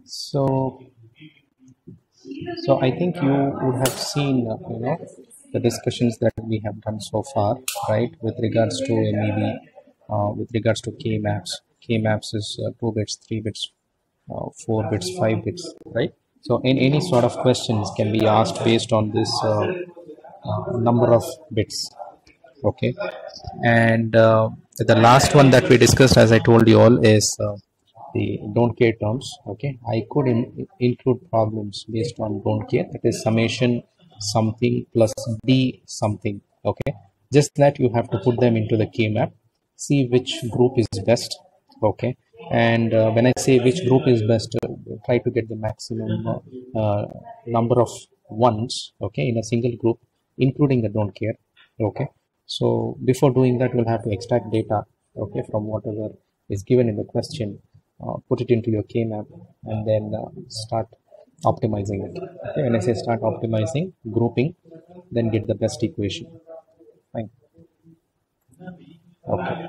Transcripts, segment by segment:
So, so I think you would have seen, the discussions that we have done so far, right, with regards to MEV, with regards to K maps. K maps is 2 bits, 3 bits, 4 bits, 5 bits, right? So, in any sort of questions can be asked based on this number of bits. Okay, and the last one that we discussed, as I told you all, is the don't care terms. Okay, I could include problems based on don't care, that is summation something plus d something. Okay, just that you have to put them into the k map, see which group is best. Okay, and when I say which group is best, try to get the maximum number of ones, okay, in a single group, including the don't care. Okay, so before doing that, we'll have to extract data, okay, from whatever is given in the question, put it into your k-map, and then start optimizing it. Okay, when I say start optimizing, grouping, then get the best equation. Fine. Okay.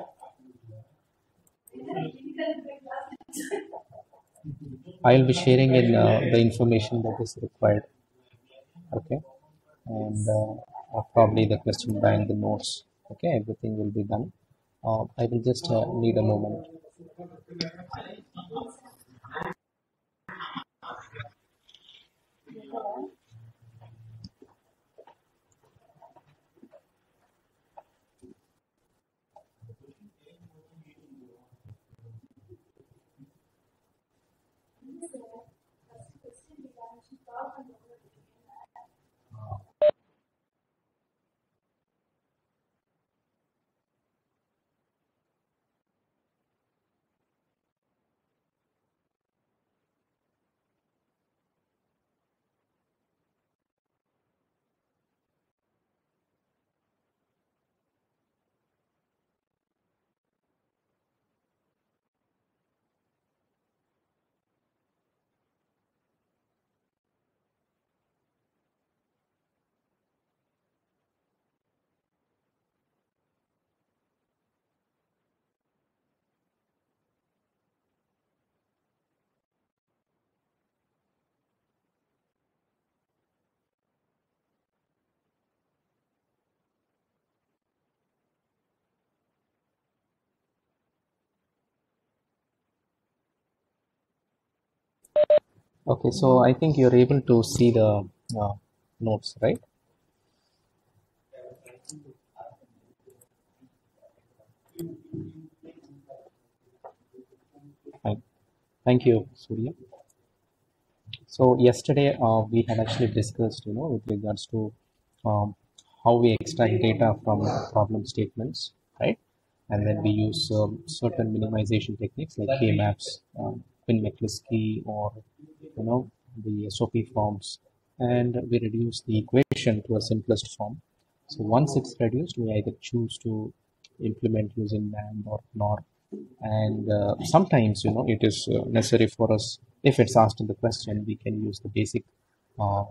I'll be sharing in the information that is required. Okay, and probably the question bank, the notes. Okay, everything will be done. I will just need a moment. Okay, so I think you're able to see the notes, right? Fine. Thank you, Surya. So yesterday we had actually discussed, with regards to um, how we extract data from problem statements, right? And then we use certain minimization techniques like K-maps, Quinn-McCliskey, or the SOP forms, and we reduce the equation to a simplest form. So once it's reduced, we either choose to implement using NAND or NOR, and sometimes it is necessary for us, if it's asked in the question, we can use the uh,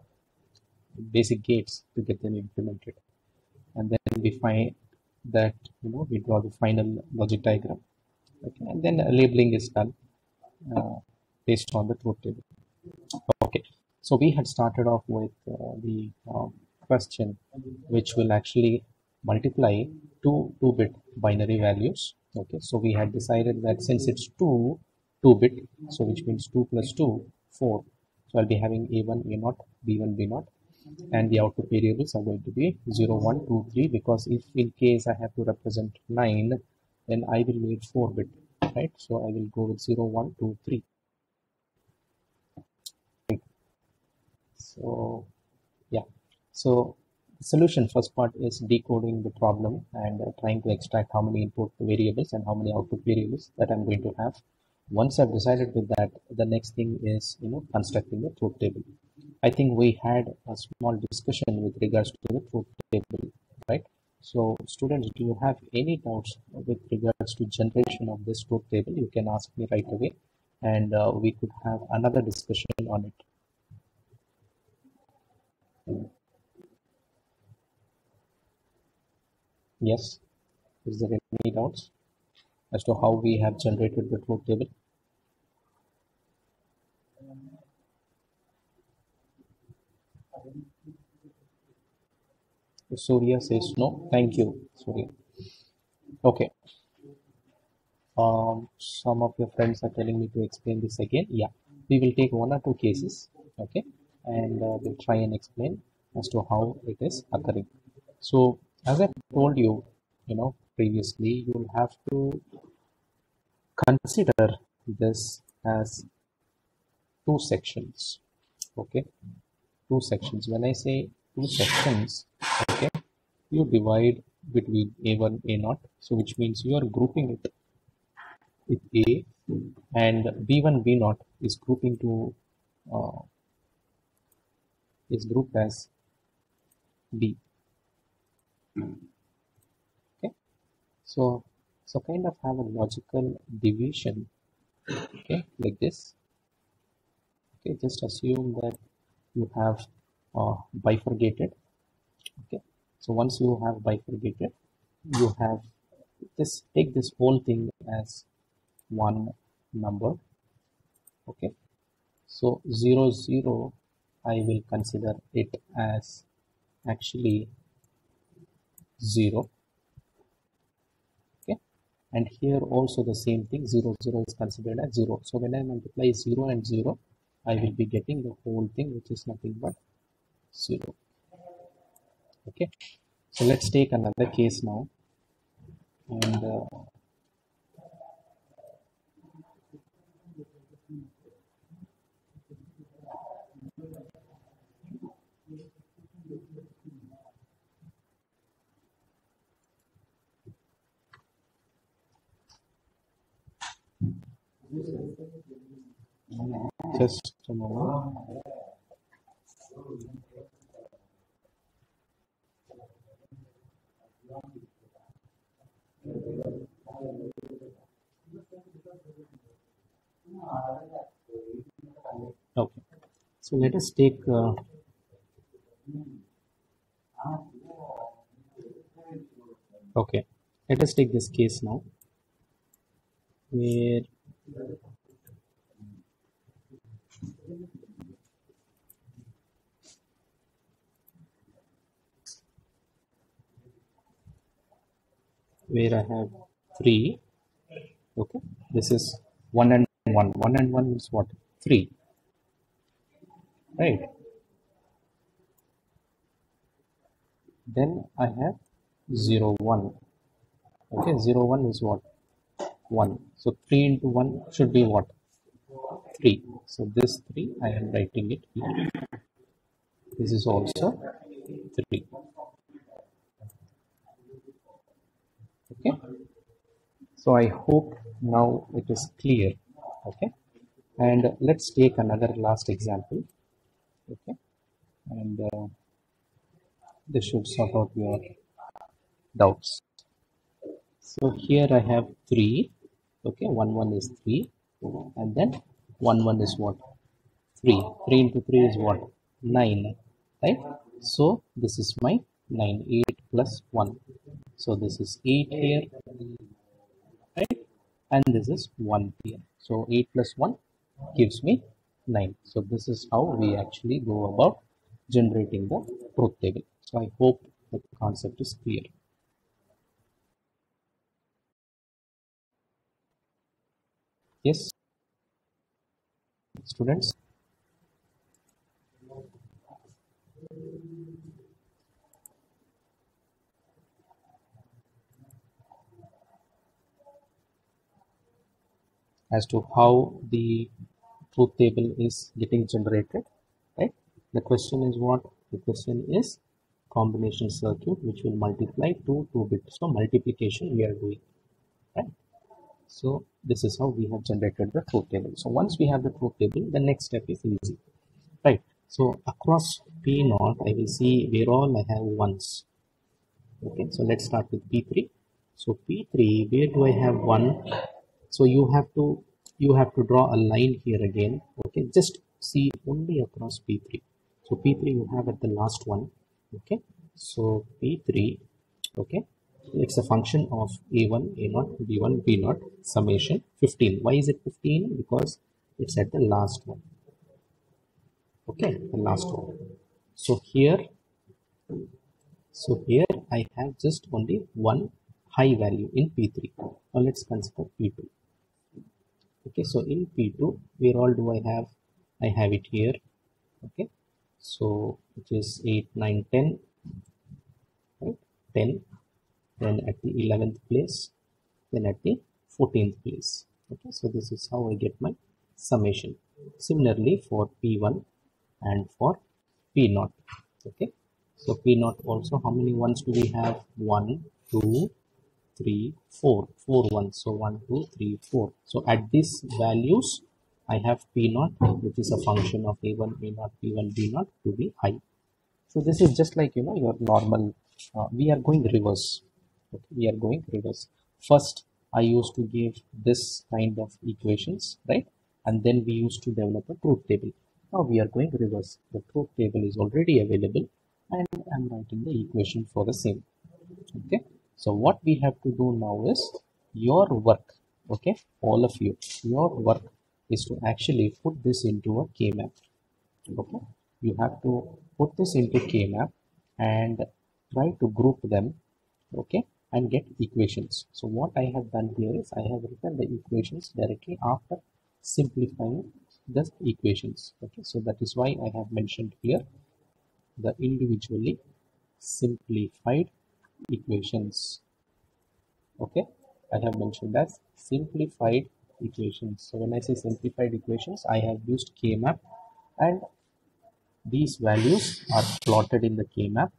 basic gates to get them implemented, and then we find that we draw the final logic diagram. Okay, and then labeling is done uh, based on the truth table. Okay, so we had started off with the question, which will actually multiply two-bit binary values. Okay, so we had decided that since it's two-bit, so which means 2 plus 2, 4. So I'll be having A1, A0, B1, B0, and the output variables are going to be 0, 1, 2, 3, because if in case I have to represent 9, then I will need 4-bit, right? So I will go with 0, 1, 2, 3. So yeah, so the solution first part is decoding the problem and trying to extract how many input variables and how many output variables that I'm going to have. Once I've decided with that, the next thing is constructing the truth table. I think we had a small discussion with regards to the truth table, right? So students, do you have any doubts with regards to generation of this truth table? You can ask me right away, and we could have another discussion on it. Yes. Is there any doubts as to how we have generated the truth table? Surya says no. Thank you, Surya. Okay. Some of your friends are telling me to explain this again. Yeah, we will take one or two cases, okay, and we'll try and explain as to how it is occurring. So, as I told you, previously, you'll have to consider this as two sections, okay, two sections. When I say two sections, okay, you divide between A1, A0, so which means you are grouping it with A, and B1, B0 is grouping to is grouped as B. Okay, so kind of have a logical division. Okay, like this. Okay, just assume that you have bifurcated. Okay, so once you have bifurcated, you have this. Take this whole thing as one number. Okay, so 0 0, I will consider it as actually 0. Okay, and here also the same thing, 0 0 is considered as 0. So when I multiply 0 and 0, I will be getting the whole thing, which is nothing but 0. Okay, so let's take another case now, and just a moment. Okay, so let us take okay, let us take this case now, where I have 3. Okay, this is 1 and 1. 1 and 1 is what? 3, right? Then I have 0 1. Okay, 0 1 is what? 1. So 3 into 1 should be what? 3. So this 3, I am writing it here. This is also 3. Okay, so I hope now it is clear. Okay, and let's take another last example. Okay, and this should sort out your doubts. So here I have 3. Okay, 1 1 is 3, and then 1 1 is what? 3. 3 into 3 is what? 9, right? So this is my 9. 8 plus 1. So this is 8 here, right? And this is 1 here. So 8 plus 1 gives me 9. So this is how we actually go about generating the truth table. So I hope the concept is clear. Yes, students? As to how the truth table is getting generated, right? The question is what? The question is combination circuit which will multiply 2 bits. So multiplication we are doing, right? So this is how we have generated the truth table. So once we have the truth table, the next step is easy, right? So across P0, I will see where all I have ones. Okay, so let's start with P3. So P3, where do I have 1? So you have to draw a line here again. Okay, just see only across P3. So P3 you have at the last one. Okay, so P3, okay, it's a function of A1, A0, B1, B0 summation 15. Why is it 15? Because it's at the last one. Okay, the last one. So here I have just only one high value in P3. Now let's consider P2. Okay, so in P2, where all do I have? I have it here. Okay, so which is 8, 9, 10, right? 10, then at the 11th place, then at the 14th place. Okay, so this is how I get my summation. Similarly for P1 and for P0. Okay, so P0 also, how many ones do we have? 1, 2, 3, 4. 4 ones. So 1, 2, 3, 4. So at these values, I have P0, which is a function of A1, A0, P1, B0 to be high. So this is just like, your normal, we are going reverse. Okay, we are going reverse. First, I used to give this kind of equations, right? And then we used to develop a truth table. Now we are going reverse. The truth table is already available and I'm writing the equation for the same. Okay. So what we have to do now is your work, okay, all of you, your work is to actually put this into a K-map. Okay, you have to put this into K-map and try to group them, okay, and get equations. So what I have done here is I have written the equations directly after simplifying the equations. Okay, so that is why I have mentioned here the individually simplified equations. Okay, I have mentioned as simplified equations. So when I say simplified equations, I have used K-map and these values are plotted in the K-map.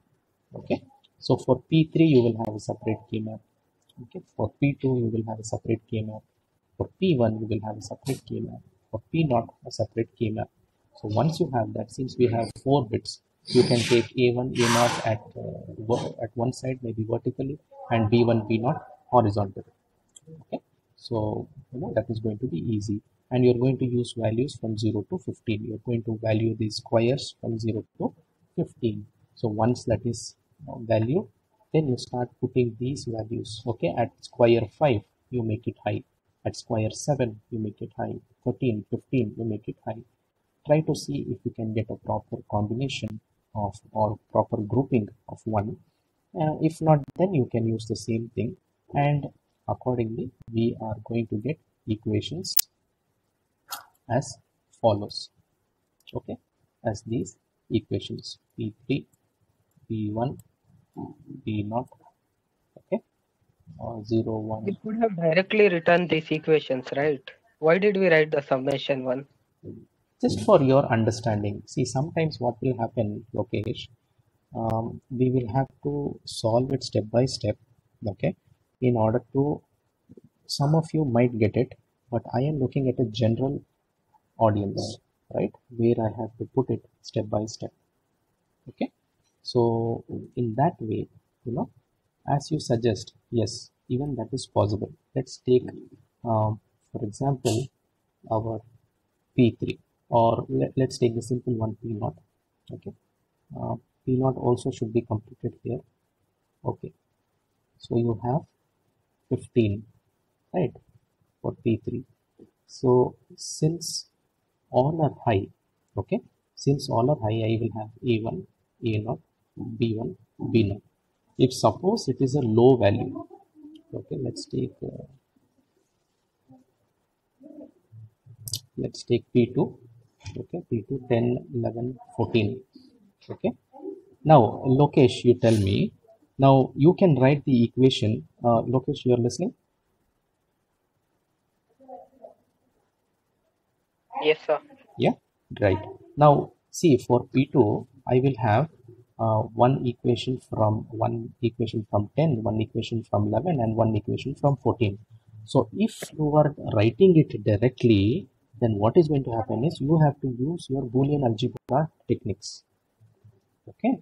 Okay, so for P3 you will have a separate K-map. Okay, for P2 you will have a separate K-map. For P1 you will have a separate K-map. For P0 a separate K-map. So once you have that, since we have 4 bits, you can take A1, A0 at one side, maybe vertically, and B1, B0 horizontally. Okay, so that is going to be easy, and you're going to use values from 0 to 15. You're going to value these squares from 0 to 15. So once that is value, then you start putting these values. Okay, at square 5 you make it high, at square 7 you make it high, 13, 15 you make it high. Try to see if you can get a proper combination of or proper grouping of one. If not, then you can use the same thing, and accordingly we are going to get equations as follows. Okay, as these equations: P3, P1, P0. Okay, 0, 1. We could have directly written these equations, right? Why did we write the summation one? Just for your understanding, see, sometimes what will happen, Lokesh, we will have to solve it step by step. Okay, in order to, some of you might get it, but I am looking at a general audience, right, where I have to put it step by step. Okay, so in that way, as you suggest, yes, even that is possible. Let's take for example our P3, or let's take the simple one, P0. Okay, P0 also should be completed here. Okay, so you have 15, right, for P3. So since all are high, okay, since all are high, I will have A1, A0, B1, B0. If suppose it is a low value, okay, let's take P2. Okay, P2, 10, 11, 14. Okay, now Lokesh, you tell me. Now you can write the equation. Lokesh, you are listening? Yes, sir. Yeah, right. Now see, for P2 I will have one equation from 10, one equation from 11, and one equation from 14. So if you are writing it directly, then what is going to happen is you have to use your Boolean algebra techniques. Okay,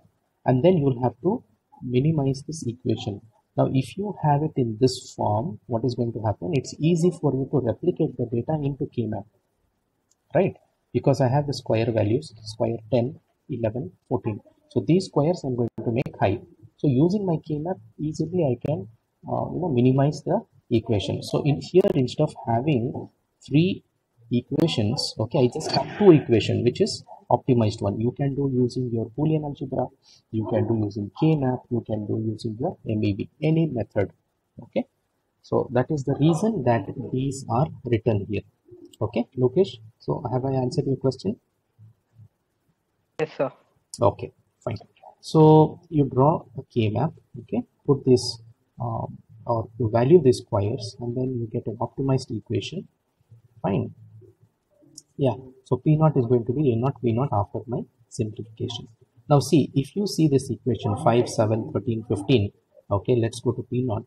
and then you will have to minimize this equation. Now if you have it in this form, what is going to happen? It's easy for you to replicate the data into K-map, right? Because I have the square values, square 10, 11, 14. So these squares I'm going to make high. So using my K-map, easily I can minimize the equation. So in here, instead of having 3 equations, okay, I just have 2 equations, which is optimized one. You can do using your Boolean algebra, you can do using K-map, you can do using your MEV, any method. Okay, so that is the reason that these are written here. Okay, Lokesh, so have I answered your question? Yes, sir. Okay, fine. So you draw a K-map, okay, put this or you value these squares, and then you get an optimized equation. Fine. Yeah, so P naught is going to be A naught V naught after my simplification. Now see, if you see this equation 5, 7, 13, 15, okay, let's go to P naught.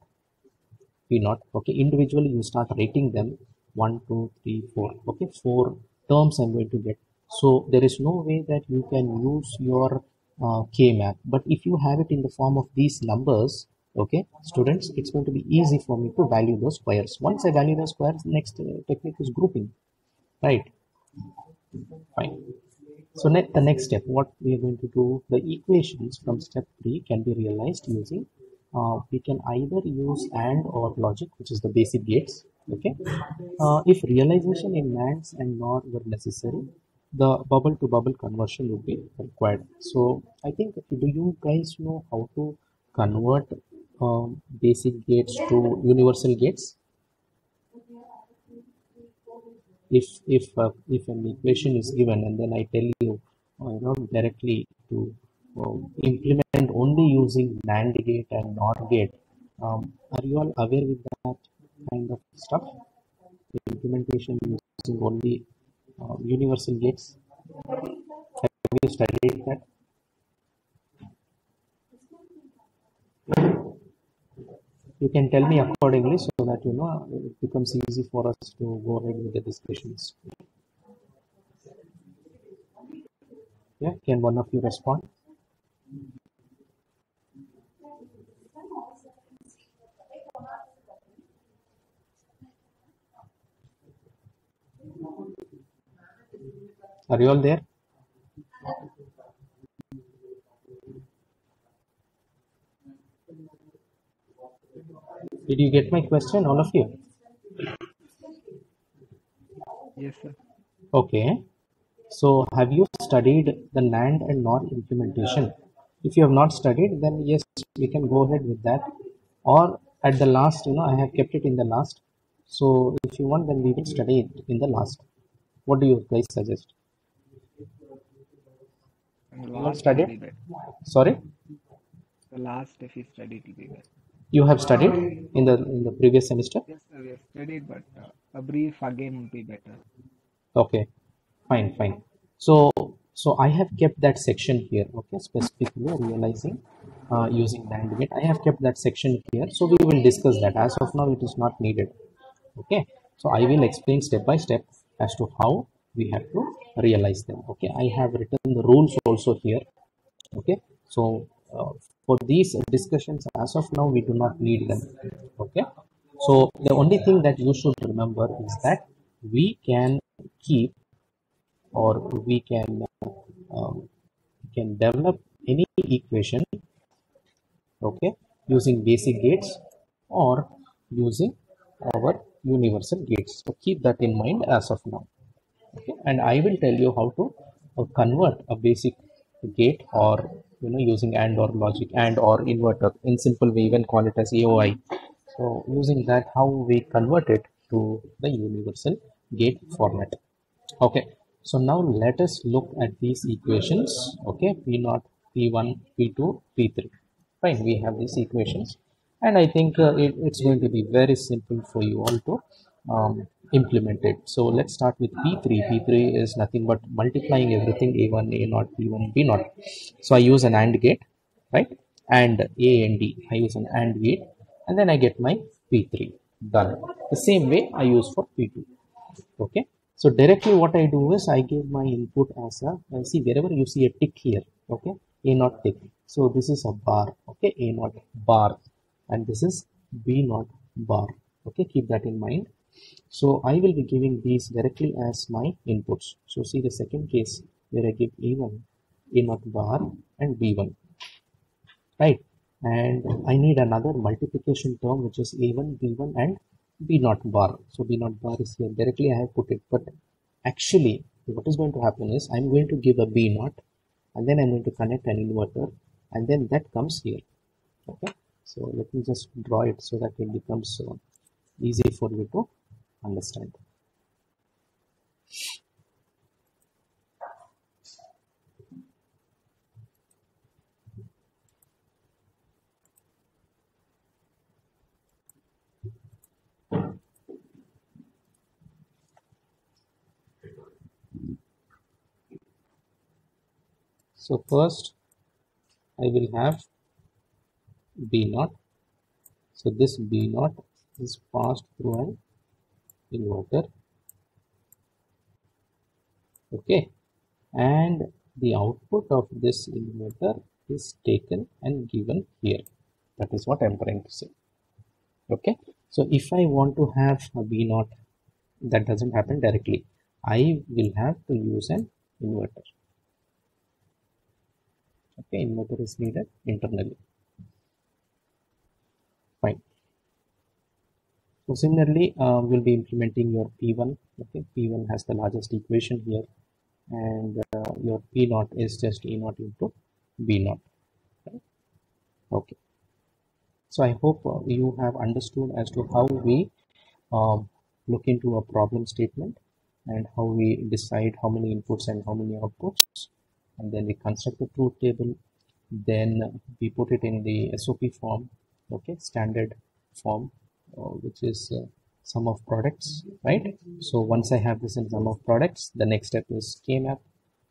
P naught, okay, individually you start rating them 1, 2, 3, 4, okay, 4 terms I'm going to get. So there is no way that you can use your K-map, but if you have it in the form of these numbers, okay, students, it's going to be easy for me to value those squares. Once I value those squares, next technique is grouping, right? Fine. So the next step, what we are going to do, the equations from step 3 can be realized using, we can either use AND or logic, which is the basic gates. Okay. If realization in NANDs and NOR were necessary, the bubble to bubble conversion would be required. So I think, do you guys know how to convert basic gates to universal gates? If an equation is given and then I tell you, directly to implement only using NAND gate and NOR gate, are you all aware with that kind of stuff? The implementation using only universal gates. Have you studied that? You can tell me accordingly so that it becomes easy for us to go ahead with the discussions. Yeah, can one of you respond? Are you all there? Did you get my question, all of you? Yes, sir. Okay. So have you studied the NAND and NOR implementation? If you have not studied, then yes, we can go ahead with that. Or at the last, I have kept it in the last. So if you want, then we will study it in the last. What do you guys suggest? And You have last will studied? be better. Sorry? The last if we studied will be better. You have studied in the previous semester? Yes, sir, we have studied, but a brief again would be better. Okay, fine. So I have kept that section here, okay, specifically realizing using NAND gate. I have kept that section here, so we will discuss that. As of now, it is not needed. Okay, so I will explain step by step as to how we have to realize them. Okay, I have written the rules also here. Okay, so for these discussions, as of now, we do not need them. Okay, so the only thing that you should remember is that we can keep, or we can develop any equation, okay, using basic gates or using our universal gates. So keep that in mind as of now. Okay, and I will tell you how to convert a basic gate, or using AND or logic, AND or inverter. In simple, we even call it as AOI. So using that, how we convert it to the universal gate format. Okay, so now let us look at these equations. Okay, P0, P1, P2, P3. Fine, we have these equations, and I think it's going to be very simple for you all to implement it. So let's start with P3. P3 is nothing but multiplying everything, A1, A0, P1, B0. So I use an AND gate, right? And A and D, I use an AND gate, and then I get my P3 done. The same way I use for P2. Okay, so directly what I do is I give my input as a, see, wherever you see a tick here, okay, A0 tick, so this is a bar, okay, A0 bar, and this is B0 bar. Okay, keep that in mind. So I will be giving these directly as my inputs. So see the second case where I give A1, A0 bar and B1, right? And I need another multiplication term, which is A1, B1 and B0 bar. So B0 bar is here. Directly I have put it, but actually what is going to happen is I'm going to give a B naught, and then I'm going to connect an inverter, and then that comes here. Okay, so let me just draw it so that it becomes easy for you to understand. So first I will have B naught. So this B naught is passed through an inverter. Okay, and the output of this inverter is taken and given here. That is what I'm trying to say. Okay, so if I want to have a B naught, that doesn't happen directly. I will have to use an inverter. Okay, inverter is needed internally. Fine. So similarly, we'll be implementing your P1. Okay, P1 has the largest equation here, and your P naught is just E naught into B naught. Right? Okay. So I hope you have understood as to how we um, look into a problem statement and how we decide how many inputs and how many outputs, and then we construct the truth table. Then we put it in the SOP form, okay, standard form, which is sum of products, right? So once I have this in sum of products, the next step is K-map.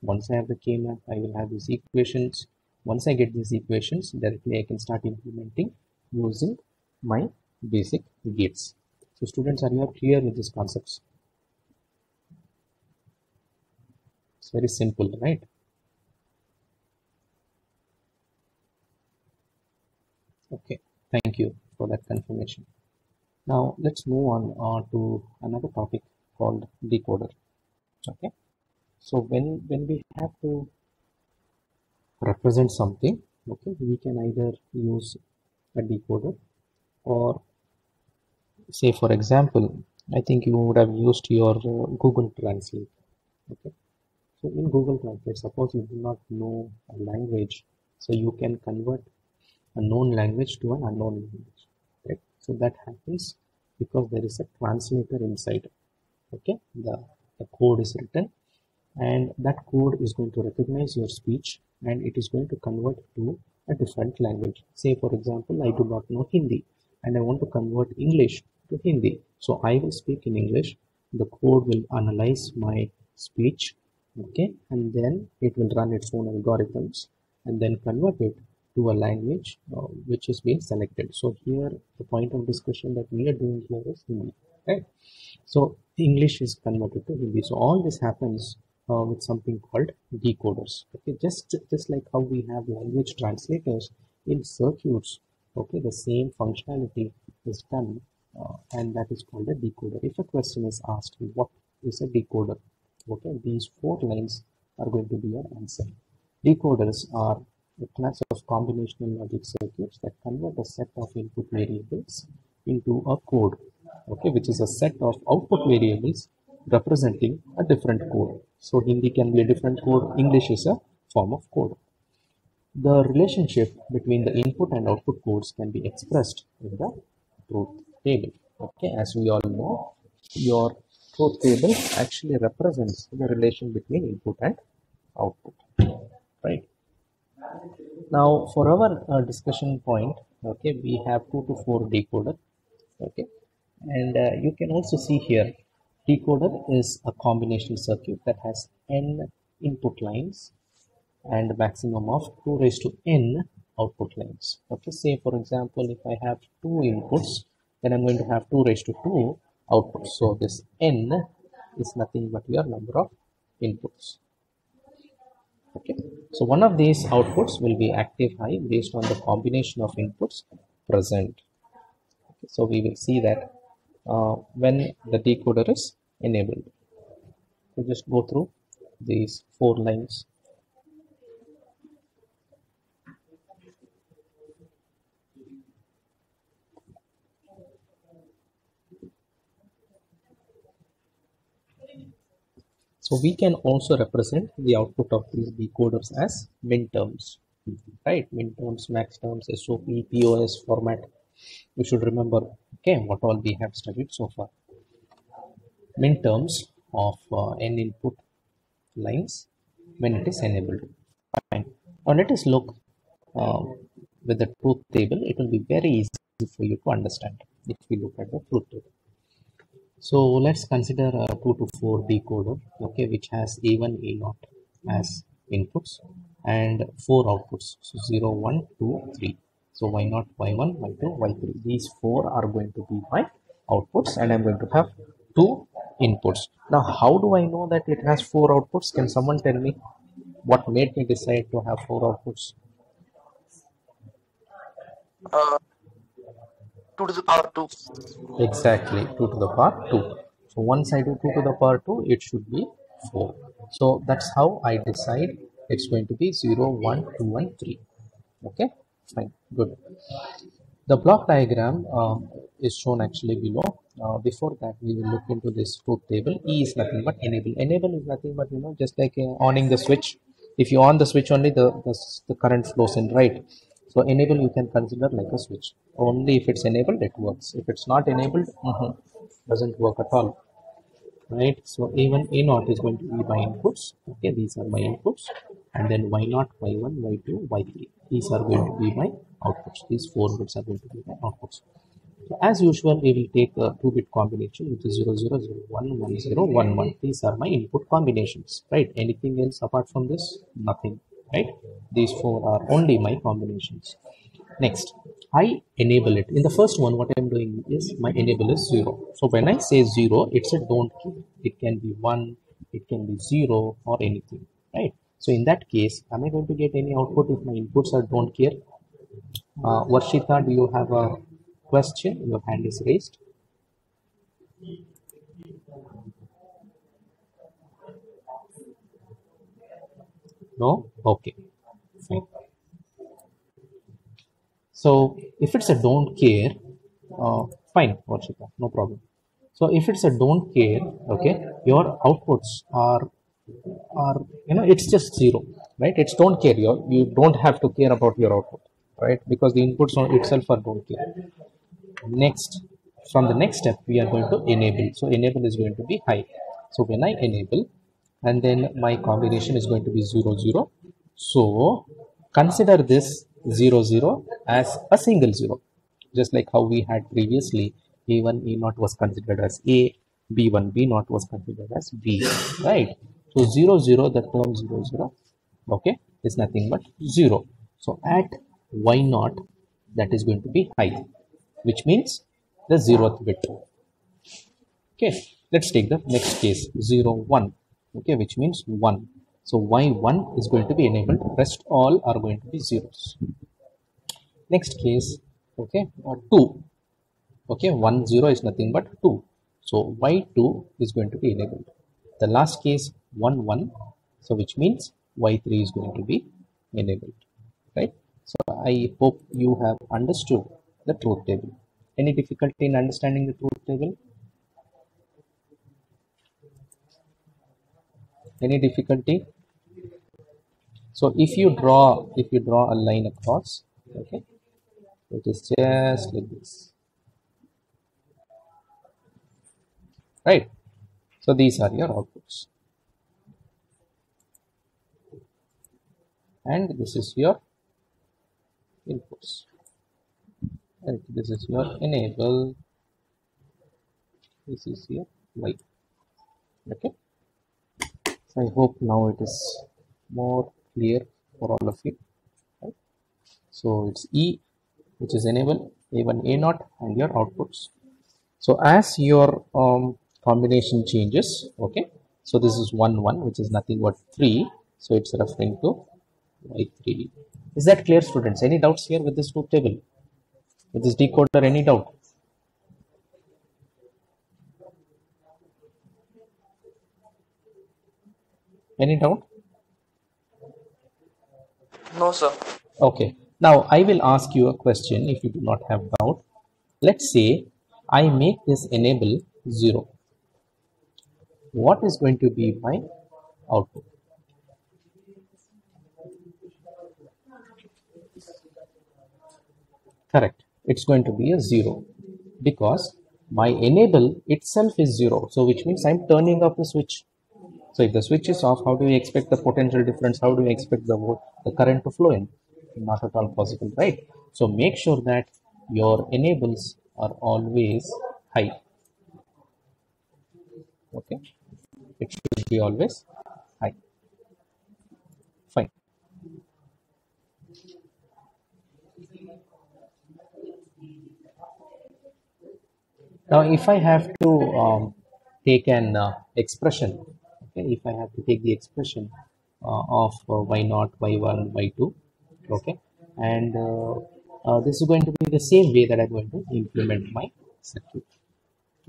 Once I have the K-map, I will have these equations. Once I get these equations, directly I can start implementing using my basic gates. So students, are you clear with these concepts? It's very simple, right? Okay, thank you for that confirmation. Now let's move on to another topic called decoder. Okay, so when we have to represent something, okay, we can either use a decoder, or say for example, I think you would have used your Google Translate. Okay, so in Google Translate, suppose you do not know a language, so you can convert a known language to an unknown language, right? So that happens because there is a translator inside. Okay, the code is written, and that code is going to recognize your speech, and it is going to convert to a different language. Say for example, I do not know Hindi and I want to convert English to Hindi, so I will speak in English. The code will analyze my speech, okay, and then it will run its own algorithms and then convert it to a language which is being selected. So here the point of discussion that we are doing here is Hindi, right? So English is converted to Hindi. So all this happens with something called decoders. Okay, just like how we have language translators in circuits. Okay, the same functionality is done, and that is called a decoder. If a question is asked, what is a decoder? Okay, these 4 lines are going to be your answer. Decoders are a class of combinational logic circuits that convert a set of input variables into a code, okay, which is a set of output variables representing a different code. So Hindi can be a different code, English is a form of code. The relationship between the input and output codes can be expressed in the truth table. Okay, as we all know, your truth table actually represents the relation between input and output, right? Now for our discussion point, okay, we have 2 to 4 decoder, okay, and you can also see here decoder is a combination circuit that has n input lines and maximum of 2 raised to n output lines. Okay, say for example, if I have 2 inputs, then I'm going to have 2 raised to 2 outputs. So this n is nothing but your number of inputs. Okay, so one of these outputs will be active high based on the combination of inputs present. Okay, so we will see that when the decoder is enabled. So just go through these 4 lines. So we can also represent the output of these decoders as minterms, right? Minterms, max terms, SOP, POS format. You should remember, okay, what all we have studied so far. Minterms of n input lines when it is enabled. Fine. Now let us look with the truth table. It will be very easy for you to understand if we look at the truth table. So let's consider a 2 to 4 decoder, okay, which has A1, A0 as inputs and 4 outputs. So 0, 1, 2, 3. So Y0, Y1, Y2, Y3. These 4 are going to be my outputs, and I'm going to have 2 inputs. Now, how do I know that it has 4 outputs? Can someone tell me what made me decide to have 4 outputs? 2 to the power 2. Exactly, 2 to the power 2. So once I do 2 to the power 2, it should be 4. So that's how I decide it's going to be 0, 1, 2, and 3. Okay, fine, good. The block diagram is shown actually below. Before that, we will look into this truth table. E is nothing but enable. Enable is nothing but, just like owning the switch. If you on the switch only, the current flows in, right? So enable you can consider like a switch. Only if it's enabled, it works. If it's not enabled, doesn't work at all. Right? So A1, A0 is going to be my inputs. Okay, these are my inputs. And then Y0, Y1, Y2, Y3. These are going to be my outputs. These 4 bits are going to be my outputs. So as usual, we will take a 2-bit combination, which is 0, 0, 0, 1, 1, 0, 1, 1. These are my input combinations, right? Anything else apart from this? Nothing, right? These 4 are only my combinations. Next, I enable it. In the first one, what I'm doing is my enable is 0. So when I say 0, it's a don't care. It can be 1, it can be 0, or anything, right? So in that case, am I going to get any output if my inputs are don't care? Varshita, do you have a question? Your hand is raised. No? Okay, fine. So if it's a don't care, fine, Varshita, no problem. So if it's a don't care, okay, your outputs are it's just 0, right? It's don't care. You don't have to care about your output, right? Because the inputs on itself are don't care. Next, from the next step, we are going to enable. So enable is going to be high. So when I enable, and then my combination is going to be 0, 0. So consider this 0, 0 as a single 0, just like how we had previously. A1, A0 was considered as A, B1, B0 was considered as B, right? So 0, 0, the term 0, 0, okay, is nothing but 0. So at Y0, that is going to be high, which means the 0th bit. Okay, let's take the next case, 0, 1, okay, which means 1. So Y1 is going to be enabled, rest all are going to be zeros. Next case, okay, 2. Okay, 1, 0 is nothing but 2. So Y2 is going to be enabled. The last case, 1, 1. So which means Y3 is going to be enabled, right? So I hope you have understood the truth table. Any difficulty in understanding the truth table? Any difficulty? So if you draw a line across, okay, it is just like this. Right, so these are your outputs, and this is your inputs, and this is your enable, this is your Y. Okay, so I hope now it is more clear for all of you, right? So it's E, which is enable, A1, A0, and your outputs. So as your combination changes, okay, so this is 1, 1, which is nothing but 3, so it's referring to Y3. Is that clear, students? Any doubts here with this truth table, with this decoder? Any doubt? Any doubt? No, sir. Okay, now I will ask you a question if you do not have doubt. Let's say I make this enable 0. What is going to be my output. Correct. It's going to be a 0 because my enable itself is 0. So which means I'm turning off the switch. So if the switch is off, how do we expect the potential difference? How do we expect the current to flow in? Not at all possible, right? So make sure that your enables are always high. Okay, it should be always high. Fine. Now, if I have to take an expression, okay, if I have to take the expression of y0, y1, y2, okay, and this is going to be the same way that I'm going to implement my circuit.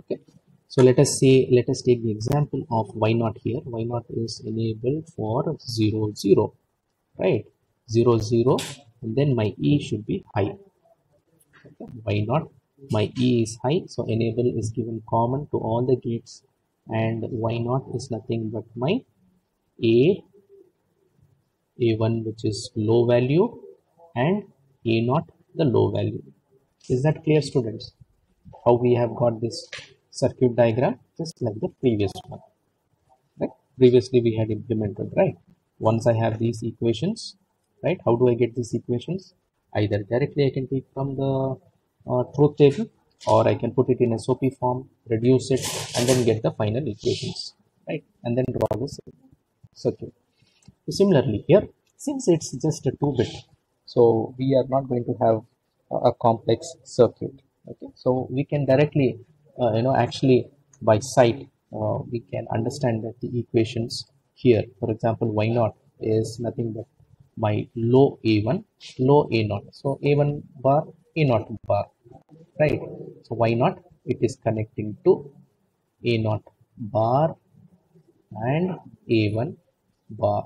Okay, so let us take the example of y0 here. Y0 is enabled for 0 0, right? 0 0, and then my E should be high. Okay, y0, my E is high, so enable is given common to all the gates, and y0 is nothing but my A1, which is low value, and A0 the low value. Is that clear, students? How we have got this circuit diagram, just like the previous one, right? Previously we had implemented, right? Once I have these equations, right, how do I get these equations? Either directly I can take from the truth table, or I can put it in SOP form, reduce it, and then get the final equations, right? And then draw the circuit. So similarly here, since it's just a 2-bit, so we are not going to have a complex circuit. Okay, so we can directly, actually by sight, we can understand that the equations here, for example, y0 is nothing but my low A1, low A0. So A1 bar, A0 bar, right? So y0, it is connecting to A0 bar and A1 bar.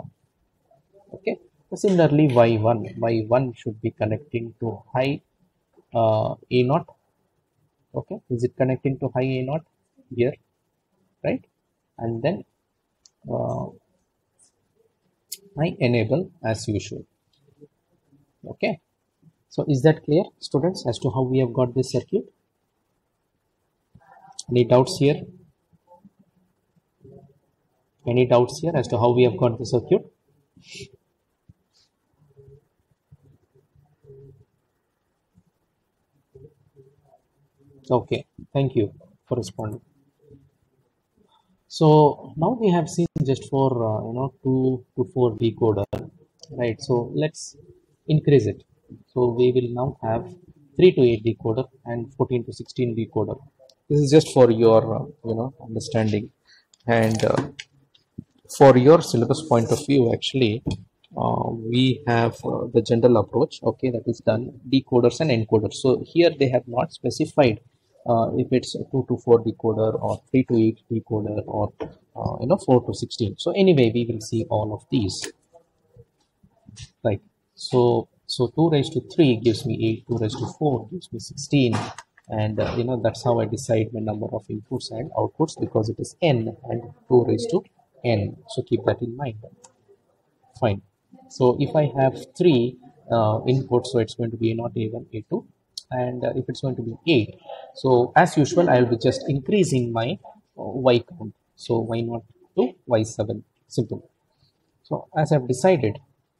Okay, so similarly y1 should be connecting to high A0. Okay, is it connecting to high A0 here, right? And then my enable as usual. Okay, so is that clear, students, as to how we have got this circuit? Any doubts here? Any doubts here as to how we have got the circuit? Okay, thank you for responding. So now we have seen just for 2 to 4 decoder, right? So let's increase it. So we will now have 3 to 8 decoder and 14 to 16 decoder. This is just for your understanding, and for your syllabus point of view, actually we have the general approach, okay, that is done decoders and encoders. So here they have not specified if it's a 2 to 4 decoder or 3 to 8 decoder or 4 to 16. So anyway, we will see all of these, right? So 2 raised to 3 gives me 8, 2 raised to 4 gives me 16, and that's how I decide my number of inputs and outputs, because it is n and 2 raised to n. So keep that in mind. Fine. So if I have 3 inputs, so it's going to be a0, a1, a2, and if it's going to be 8, so as usual I will be just increasing my y count. So y0 to y7, simple. So as I've decided,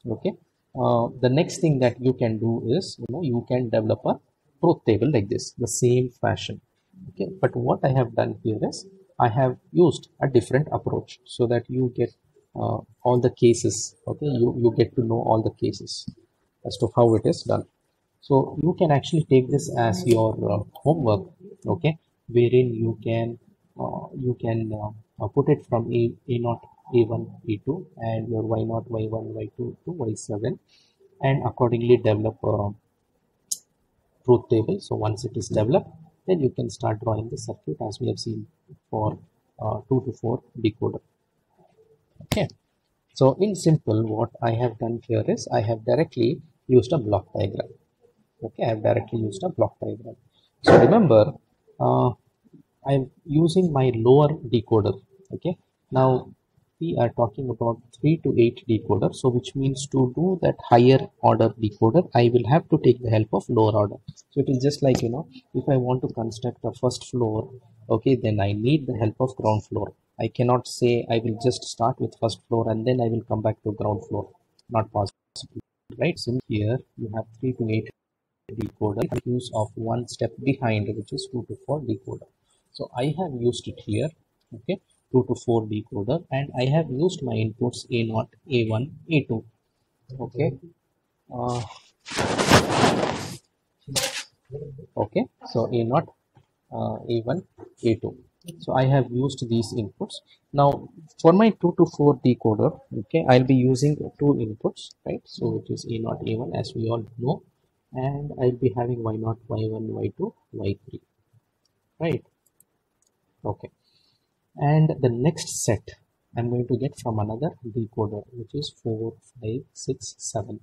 okay, the next thing that you can do is you can develop a truth table like this, the same fashion. Okay, but what I have done here is I have used a different approach so that you get all the cases. Okay, you get to know all the cases as to how it is done. So you can actually take this as your homework, okay, wherein you can put it from a0, a1, a2, and your y0, y1, y2 to y7, and accordingly develop a truth table. So once it is developed, then you can start drawing the circuit as we have seen for 2 to 4 decoder. Okay, so in simple, what I have done here is I have directly used a block diagram. Okay, I have directly used a block diagram. So remember, I'm using my lower decoder. Okay, now we are talking about 3 to 8 decoder, so which means to do that higher order decoder, I will have to take the help of lower order. So it is just like, you know, if I want to construct a first floor, okay, then I need the help of ground floor. I cannot say I will just start with first floor and then I will come back to ground floor. Not possible, right? So here you have 3 to 8 decoder, use of one step behind, which is 2 to 4 decoder. So I have used it here, okay, 2 to 4 decoder, and I have used my inputs A0, A1, A2, okay. Okay, so A0, A1, A2. So I have used these inputs. Now for my 2 to 4 decoder, okay, I'll be using two inputs, right? So which is A0, A1, as we all know, and I'll be having Y0, Y1, Y2, Y3, right? Okay, and the next set I'm going to get from another decoder, which is 4, 5, 6, 7.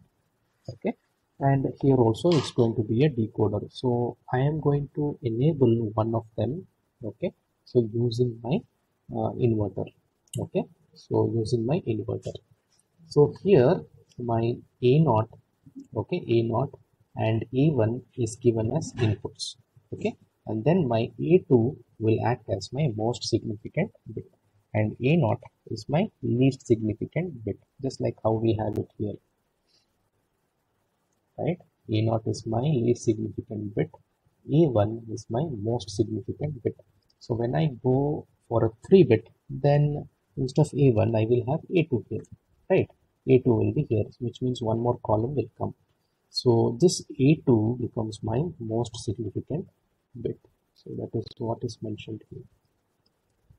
Okay, and here also it's going to be a decoder, so I am going to enable one of them, okay, so using my inverter, okay, so using my inverter. So here my A0, okay, A0 and A1 is given as inputs, okay, and then my A2 will act as my most significant bit and A0 is my least significant bit, just like how we have it here, right? A0 is my least significant bit, A1 is my most significant bit. So when I go for a 3 bit, then instead of A1 I will have A2 here, right? A2 will be here, which means one more column will come. So this A2 becomes my most significant bit. So that is what is mentioned here,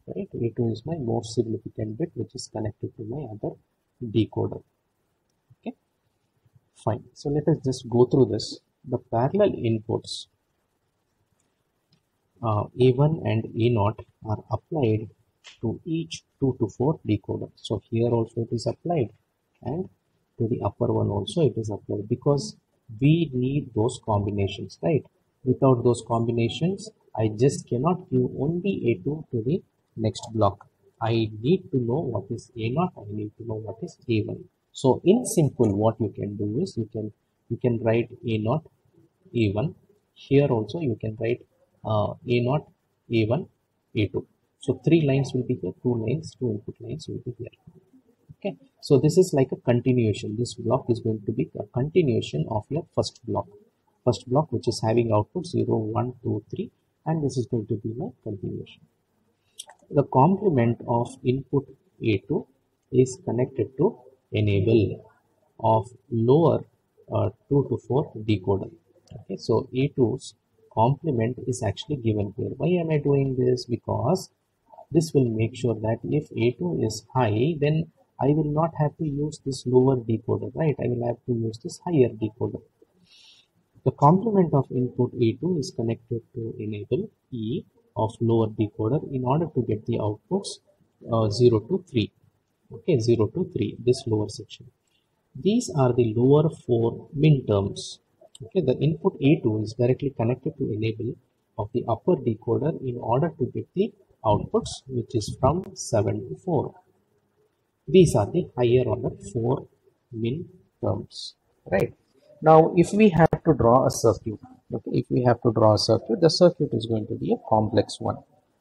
right? A2 is my most significant bit, which is connected to my other decoder. Okay, fine. So let us just go through this. The parallel inputs A1 and A0 are applied to each 2 to 4 decoder. So here also it is applied, and to the upper one also it is applied, because we need those combinations, right? Without those combinations, I just cannot give only A2 to the next block. I need to know what is A0, I need to know what is A1. So in simple, what you can do is you can write A0, A1. Here also you can write A0, A1, A2. So 3 lines will be here, 2 lines, 2 input lines will be here. Okay, so this is like a continuation. This block is going to be a continuation of your first block, which is having output 0, 1, 2, 3, and this is going to be my continuation. The complement of input A2 is connected to enable of lower 2 to 4 decoder. Okay, so A2's complement is actually given here. Why am I doing this? Because this will make sure that if A2 is high, then I will not have to use this lower decoder, right? I will have to use this higher decoder. The complement of input A2 is connected to enable E of lower decoder in order to get the outputs 0 to 3. Okay, 0 to 3, this lower section. These are the lower 4 min terms. Okay, the input A2 is directly connected to enable of the upper decoder in order to get the outputs, which is from 7 to 4. These are the higher order 4 min terms, right? Now if we have to draw a circuit, okay, if we have to draw a circuit, the circuit is going to be a complex one.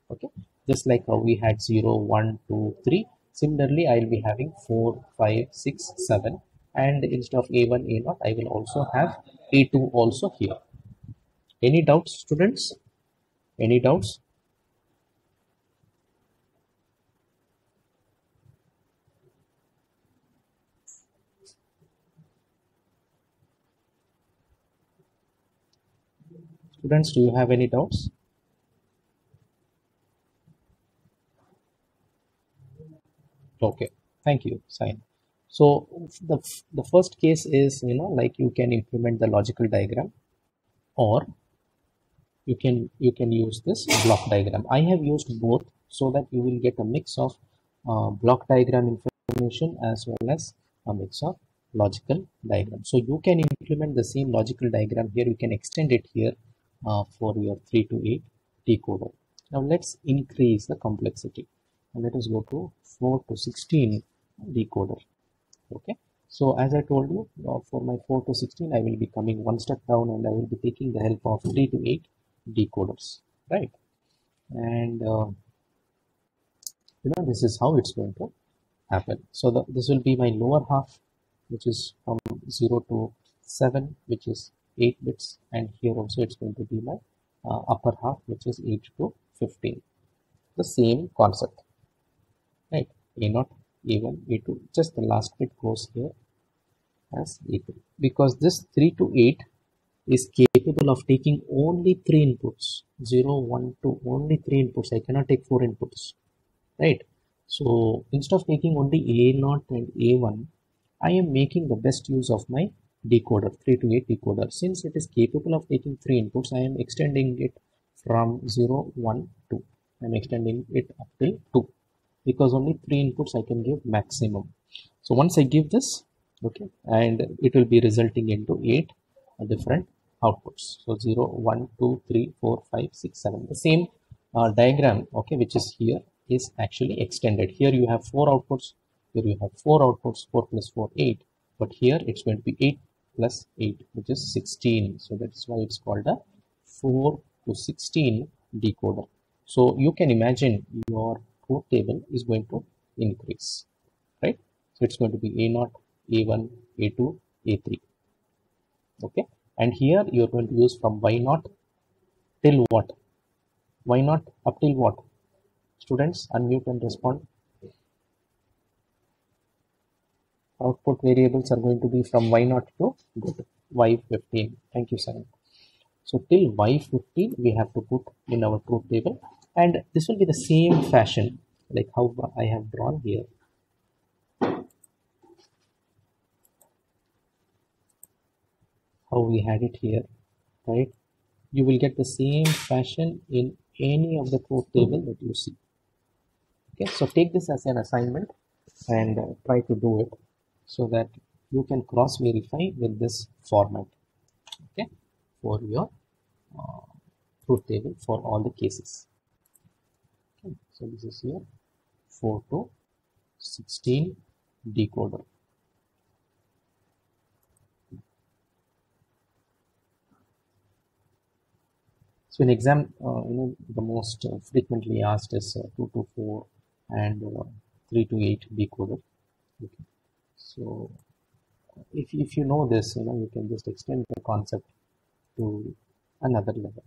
Okay, just like how we had 0, 1, 2, 3, similarly I will be having 4, 5, 6, 7, and instead of A1, A0, I will also have A2 also here. Any doubts, students? Any doubts? Students, do you have any doubts? Okay, thank you, Sain. So the first case is, you know, like you can implement the logical diagram, or you can use this block diagram. I have used both so that you will get a mix of block diagram information as well as a mix of logical diagram. So you can implement the same logical diagram here. You can extend it here for your 3 to 8 decoder. Now let's increase the complexity. And let us go to 4 to 16 decoder. Okay, so as I told you, for my 4 to 16 I will be coming one step down and I will be taking the help of 3 to 8 decoders, right? And this is how it's going to happen. So this will be my lower half, which is from 0 to 7, which is 8 bits, and here also it's going to be my upper half, which is 8 to 15. The same concept, right? A0, A1, A2, just the last bit goes here as A3, because this 3 to 8 is capable of taking only 3 inputs, 0, 1, 2, only 3 inputs. I cannot take 4 inputs, right? So instead of taking only A0 and A1, I am making the best use of my decoder, 3 to 8 decoder. Since it is capable of taking 3 inputs, I am extending it from 0, 1, 2. I am extending it up till 2, because only 3 inputs I can give maximum. So once I give this, okay, and it will be resulting into 8 different outputs. So 0, 1, 2, 3, 4, 5, 6, 7. The same diagram, okay, which is here, is actually extended. Here you have 4 outputs, here you have 4 outputs, 4 plus 4, 8. But here it's going to be 8 plus 8, which is 16. So that's why it's called a 4 to 16 decoder. So you can imagine your truth table is going to increase, right? So it's going to be A0, A1, A2, A3. Okay, and here you're going to use from Y0 till what? Y0 up till what? Students, unmute and respond. Output variables are going to be from Y0 to Y15. Thank you, Simon. So till Y15 we have to put in our truth table, and this will be the same fashion like how I have drawn here. How we had it here, right? You will get the same fashion in any of the truth table that you see. Okay, so take this as an assignment and try to do it so that you can cross verify with this format, okay, for your truth table for all the cases. Okay, so this is here 4 to 16 decoder. So in exam, the most frequently asked is 2 to 4 and 3 to 8 decoder. Okay. So if you know this, you can just extend the concept to another level.